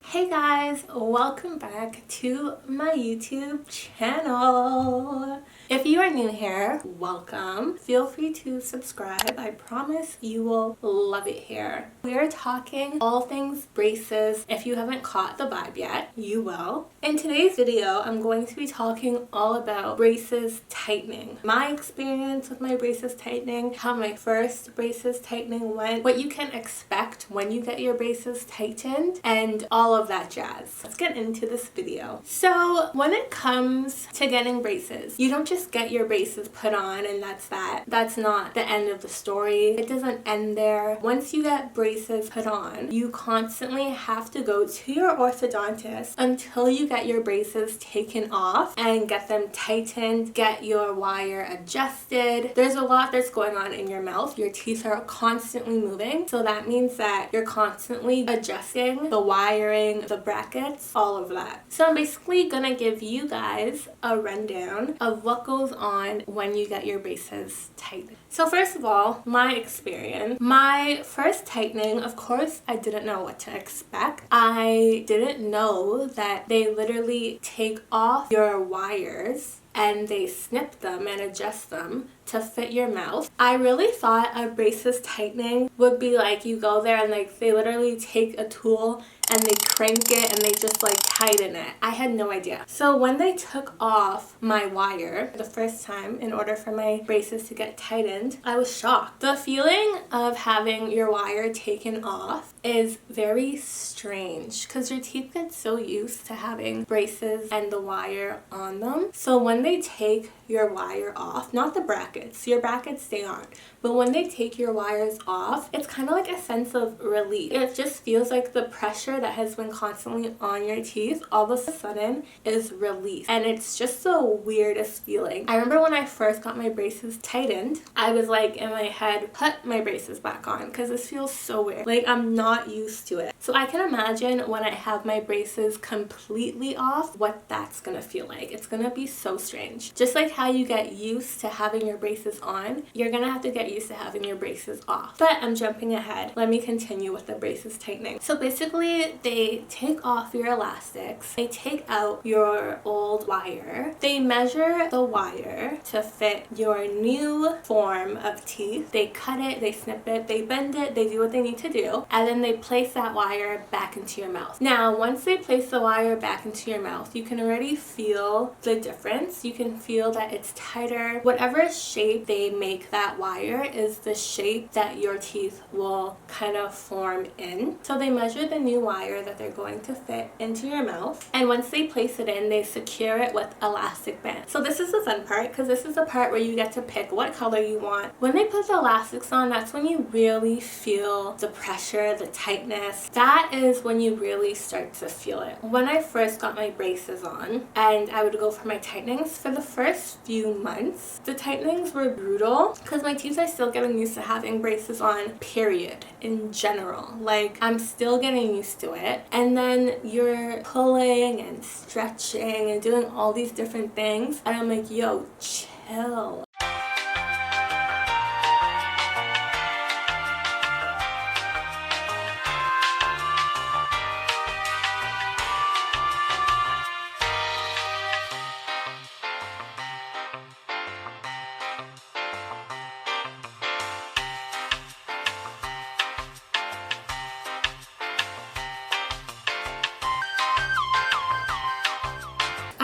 Hey guys, welcome back to my YouTube channel. If you are new here, welcome. Feel free to subscribe. I promise you will love it here. We are talking all things braces. If you haven't caught the vibe yet, you will. In today's video, I'm going to be talking all about braces tightening. My experience with my braces tightening, how my first braces tightening went, what you can expect when you get your braces tightened, and all of that jazz. Let's get into this video. So when it comes to getting braces, you don't just get your braces put on and that's that. That's not the end of the story. It doesn't end there. Once you get braces put on, you constantly have to go to your orthodontist until you get your braces taken off and get them tightened, get your wire adjusted. There's a lot that's going on in your mouth. Your teeth are constantly moving, so that means that you're constantly adjusting the wiring, the brackets, all of that. So I'm basically gonna give you guys a rundown of what goes on when you get your braces tightened. So first of all, my experience. My first tightening, of course, I didn't know what to expect. I didn't know that they literally take off your wires and they snip them and adjust them to fit your mouth. I really thought a braces tightening would be like you go there and like they literally take a tool and they crank it and they just like tighten it. I had no idea. So when they took off my wire the first time in order for my braces to get tightened, I was shocked. The feeling of having your wire taken off is very strange because your teeth get so used to having braces and the wire on them. So when they take your wire off, not the brackets, your brackets stay on, but when they take your wires off, it's kind of like a sense of relief. It just feels like the pressure that has been constantly on your teeth all of a sudden is released, and it's just the weirdest feeling. I remember when I first got my braces tightened, I was like in my head, put my braces back on because this feels so weird. Like I'm not used to it. So I can imagine when I have my braces completely off, what that's gonna feel like. It's gonna be so strange. Just like how you get used to having your braces on, you're gonna have to get used to having your braces off. But I'm jumping ahead. Let me continue with the braces tightening. So basically, they take off your elastics, they take out your old wire, they measure the wire to fit your new form of teeth, they cut it, they snip it, they bend it, they do what they need to do, and then they place that wire back into your mouth. Now, once they place the wire back into your mouth, you can already feel the difference. You can feel that it's tighter. Whatever shape they make that wire is the shape that your teeth will kind of form in. So they measure the new wire that they're going to fit into your mouth, and once they place it in, they secure it with elastic band. So this is the fun part because this is the part where you get to pick what color you want. When they put the elastics on, that's when you really feel the pressure, the tightness. That is when you really start to feel it. When I first got my braces on and I would go for my tightenings, for the first few months, the tightenings were brutal because my teeth are still getting used to having braces on, period, in general. Like, I'm still getting used to it. And then you're pulling and stretching and doing all these different things. And I'm like, yo, chill.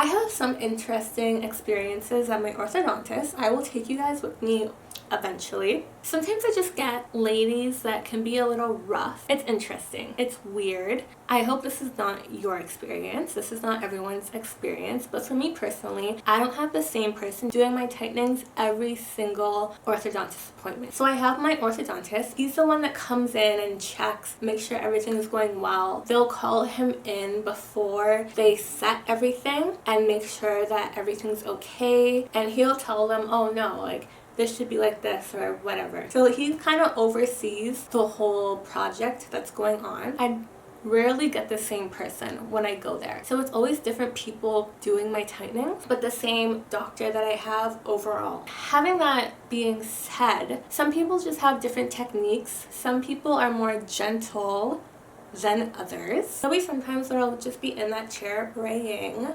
I have some interesting experiences at my orthodontist. I will take you guys with me eventually. Sometimes I just get ladies that can be a little rough. It's interesting. It's weird. I hope this is not your experience. This is not everyone's experience, but for me personally, I don't have the same person doing my tightenings every single orthodontist appointment. So I have my orthodontist. He's the one that comes in and checks, make sure everything is going well. They'll call him in before they set everything and make sure that everything's okay. And he'll tell them, oh no, like, this should be like this or whatever. So he kind of oversees the whole project that's going on. I rarely get the same person when I go there. So it's always different people doing my tightening, but the same doctor that I have overall. Having that being said, some people just have different techniques. Some people are more gentle than others. There'll be sometimes where I'll just be in that chair praying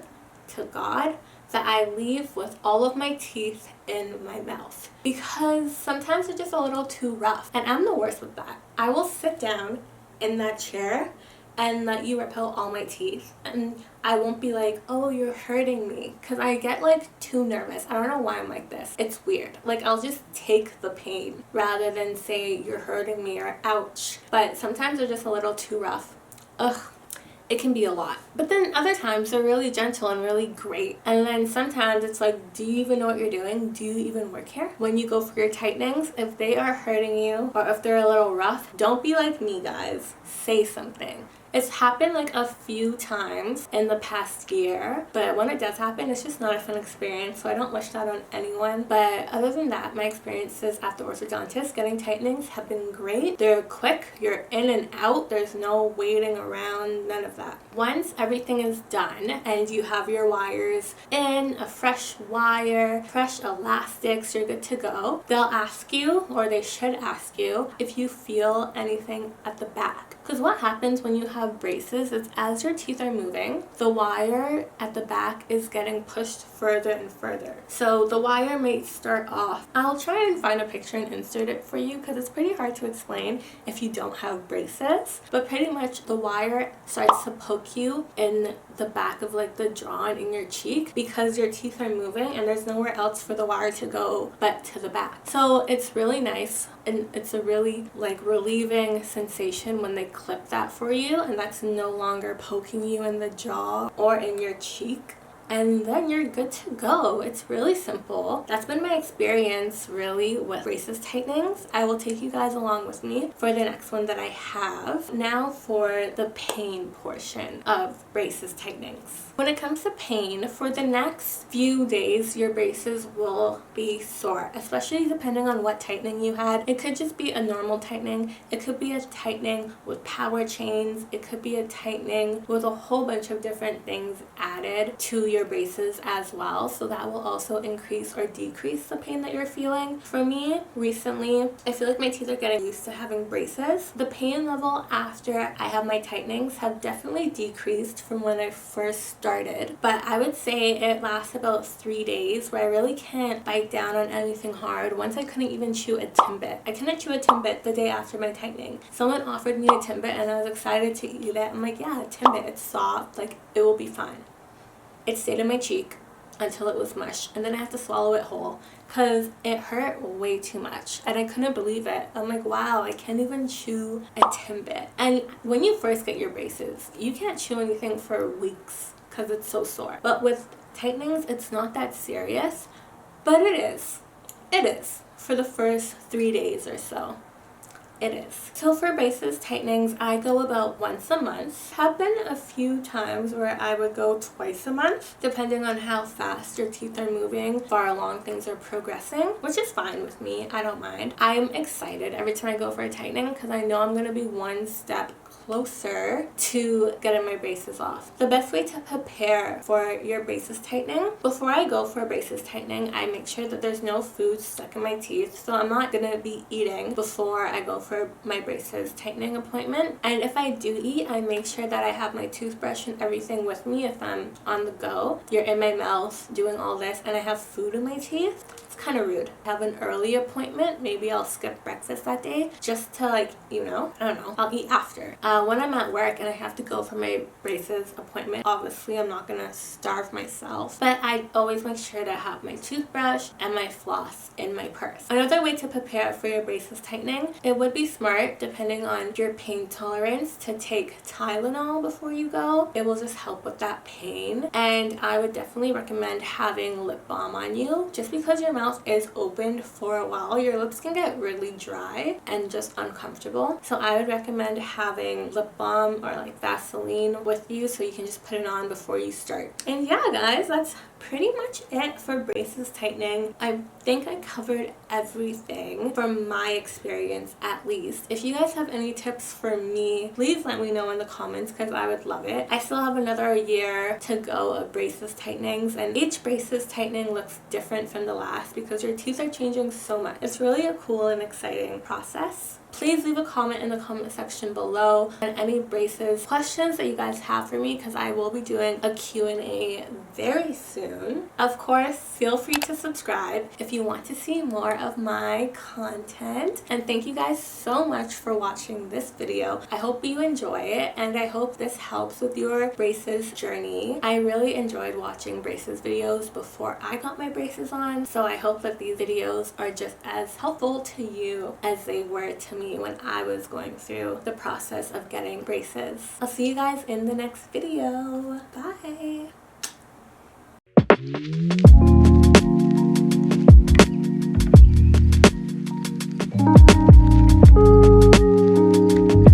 to God that I leave with all of my teeth in my mouth, because sometimes it's just a little too rough, and I'm the worst with that. I will sit down in that chair and let you rip out all my teeth, and I won't be like, oh, you're hurting me, because I get like too nervous. I don't know why I'm like this. It's weird. Like, I'll just take the pain rather than say you're hurting me or ouch. But sometimes they're just a little too rough. Ugh. It can be a lot. But then other times they're really gentle and really great. And then sometimes it's like, do you even know what you're doing? Do you even work here? When you go for your tightenings, if they are hurting you or if they're a little rough, don't be like me, guys. Say something. It's happened like a few times in the past year, but when it does happen, it's just not a fun experience, so I don't wish that on anyone. But other than that, my experiences at the orthodontist getting tightenings have been great. They're quick, you're in and out, there's no waiting around, none of that. Once everything is done and you have your wires in, a fresh wire, fresh elastics, you're good to go, they'll ask you, or they should ask you, if you feel anything at the back. Because what happens when you have braces is as your teeth are moving, the wire at the back is getting pushed further and further. So the wire may start off. I'll try and find a picture and insert it for you because it's pretty hard to explain if you don't have braces. But pretty much the wire starts to poke you in the back of like the jaw and in your cheek because your teeth are moving and there's nowhere else for the wire to go but to the back. So it's really nice, and it's a really like relieving sensation when they clip that for you and that's no longer poking you in the jaw or in your cheek. And then you're good to go. It's really simple. That's been my experience really with braces tightenings. I will take you guys along with me for the next one that I have. Now for the pain portion of braces tightenings. When it comes to pain, for the next few days, your braces will be sore, especially depending on what tightening you had. It could just be a normal tightening. It could be a tightening with power chains. It could be a tightening with a whole bunch of different things added to your braces as well. So that will also increase or decrease the pain that you're feeling. For me, recently, I feel like my teeth are getting used to having braces. The pain level after I have my tightenings have definitely decreased from when I first started, but I would say it lasts about 3 days where I really can't bite down on anything hard. Once I couldn't even chew a Timbit. I couldn't chew a Timbit the day after my tightening. Someone offered me a Timbit and I was excited to eat it. I'm like, yeah, a Timbit, it's soft, like it will be fine. It stayed in my cheek until it was mush, and then I had to swallow it whole because it hurt way too much and I couldn't believe it. I'm like, wow, I can't even chew a Timbit. And when you first get your braces, you can't chew anything for weeks because it's so sore. But with tightenings, it's not that serious, but it is. It is for the first 3 days or so. It is. So for braces tightenings, I go about once a month. Have been a few times where I would go twice a month, depending on how fast your teeth are moving, far along things are progressing, which is fine with me. I don't mind. I'm excited every time I go for a tightening because I know I'm going to be one step closer to getting my braces off. The best way to prepare for your braces tightening, before I go for a braces tightening, I make sure that there's no food stuck in my teeth, so I'm not gonna be eating before I go for my braces tightening appointment. And if I do eat, I make sure that I have my toothbrush and everything with me if I'm on the go. You're in my mouth doing all this and I have food in my teeth. It's kind of rude. Have an early appointment, maybe I'll skip breakfast that day just to I don't know, I'll eat after. When I'm at work and I have to go for my braces appointment, obviously I'm not gonna starve myself, but I always make sure to have my toothbrush and my floss in my purse. Another way to prepare for your braces tightening, it would be smart, depending on your pain tolerance, to take Tylenol before you go. It will just help with that pain, and I would definitely recommend having lip balm on you. Just because your mouth is opened for a while, your lips can get really dry and just uncomfortable, so I would recommend having lip balm or like Vaseline with you so you can just put it on before you start. And yeah, guys, that's pretty much it for braces tightening. I think I covered everything from my experience, at least. If you guys have any tips for me, please let me know in the comments because I would love it. I still have another year to go of braces tightenings, and each braces tightening looks different from the last because your teeth are changing so much. It's really a cool and exciting process. Please leave a comment in the comment section below on any braces questions that you guys have for me because I will be doing a Q&A very soon. Of course, feel free to subscribe if you want to see more of my content. And thank you guys so much for watching this video. I hope you enjoy it and I hope this helps with your braces journey. I really enjoyed watching braces videos before I got my braces on, so I hope that these videos are just as helpful to you as they were to me when I was going through the process of getting braces. I'll see you guys in the next video. Bye!